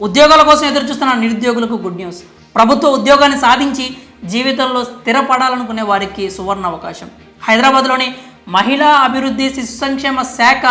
ఉద్యోగాల కోసం ఎదురుచూస్తున్న నిరుద్యోగులకు గుడ్ న్యూస్. ప్రభుత్వ ఉద్యోగాన్ని సాధించి జీవితంలో స్థిరపడాలనుకునే వారికి సువర్ణ అవకాశం. హైదరాబాద్లోని మహిళా అభివృద్ధి శిశు సంక్షేమ శాఖ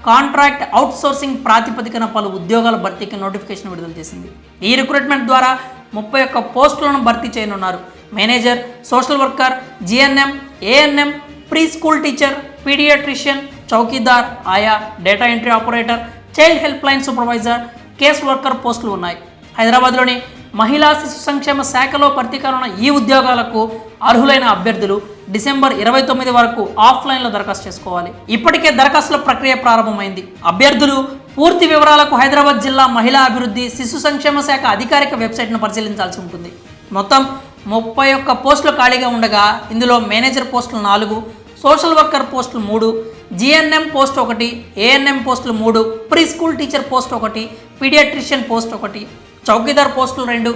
కాంట్రాక్ట్ అవుట్సోర్సింగ్ ప్రాతిపదికన పలు ఉద్యోగాల భర్తీకి నోటిఫికేషన్ విడుదల చేసింది. ఈ రిక్రూట్మెంట్ ద్వారా 31 పోస్టులను భర్తీ చేయనున్నారు. Manager, social worker, GNM, ANM, pre school teacher, paediatrician, చౌకీదార్, ఆయా, data entry operator, child help line supervisor, case worker పోస్టులు ఉన్నాయి. హైదరాబాద్లోని మహిళా శిశు సంక్షేమ శాఖలో భర్తీ కానున్న ఈ ఉద్యోగాలకు అర్హులైన అభ్యర్థులు డిసెంబర్ 29 వరకు ఆఫ్లైన్లో దరఖాస్తు చేసుకోవాలి. ఇప్పటికే దరఖాస్తుల ప్రక్రియ ప్రారంభమైంది. అభ్యర్థులు పూర్తి వివరాలకు హైదరాబాద్ జిల్లా మహిళా అభివృద్ధి శిశు సంక్షేమ శాఖ అధికారిక వెబ్సైట్ను పరిశీలించాల్సి ఉంటుంది. మొత్తం 31 పోస్టులు ఖాళీగా ఉండగా ఇందులో మేనేజర్ పోస్టులు 4, సోషల్ వర్కర్ పోస్టులు 3, జిఎన్ఎం పోస్ట్ 1, ఏఎన్ఎం పోస్టులు 3, pre school teacher post 1, paediatrician post 1, చౌకీదార్ పోస్టులు 2,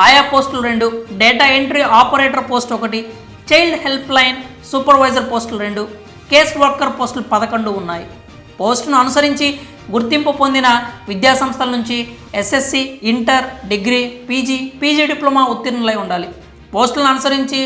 ఆయా పోస్టులు 2, data entry operator post 1, child help line supervisor పోస్టులు 2, కేస్ వర్కర్ పోస్టులు 11 ఉన్నాయి. పోస్టును అనుసరించి గుర్తింపు పొందిన విద్యాసంస్థల నుంచి SSC, inter, degree, PG diploma ఉత్తీర్ణులై ఉండాలి. పోస్టులను అనుసరించి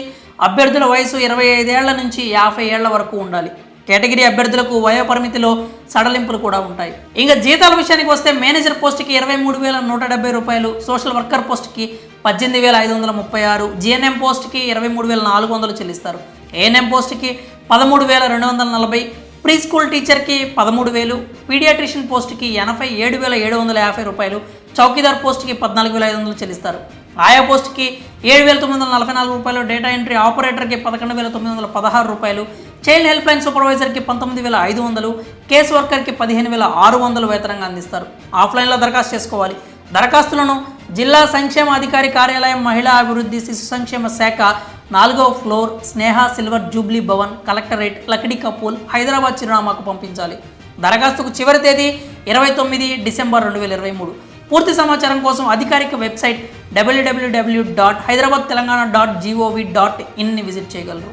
అభ్యర్థుల వయసు 25 ఏళ్ల నుంచి 50 ఏళ్ల వరకు ఉండాలి. కేటగిరీ అభ్యర్థులకు వయోపరిమితిలో సడలింపులు కూడా ఉంటాయి. ఇంకా జీతాల విషయానికి వస్తే మేనేజర్ పోస్టుకి 23,170 రూపాయలు, సోషల్ వర్కర్ పోస్టుకి 18,536, జిఎన్ఎం పోస్టుకి 23,400 చెల్లిస్తారు. ఏఎన్ఎం పోస్టుకి 13,240, ప్రీ స్కూల్ టీచర్కి 13,000, పీడియాట్రిషియన్ పోస్టుకి 87,750 రూపాయలు, చౌకీదార్ పోస్టుకి 14,500 చెల్లిస్తారు. ఆయా పోస్టుకి 7,944 రూపాయలు, డేటా ఎంట్రీ ఆపరేటర్కి 11,916 రూపాయలు, చైల్డ్ హెల్ప్ లైన్ సూపర్వైజర్కి 19,500, కేస్ వర్కర్కి 15,600 వేతనంగా అందిస్తారు. ఆఫ్లైన్లో దరఖాస్తు చేసుకోవాలి. దరఖాస్తులను జిల్లా సంక్షేమ అధికారి కార్యాలయం, మహిళా అభివృద్ధి శిశు సంక్షేమ శాఖ, 4వ floor, Sneha silver jubilee Bhavan, collectorate, Lakdi Kapul, Hyderabad చిరునామాకు పంపించాలి. దరఖాస్తుకు చివరి తేదీ 29 డిసెంబర్ 2023. పూర్తి సమాచారం కోసం అధికారిక వెబ్సైట్ www.hyderabadtelangana.gov.in ని విజిట్ చేయగలరు.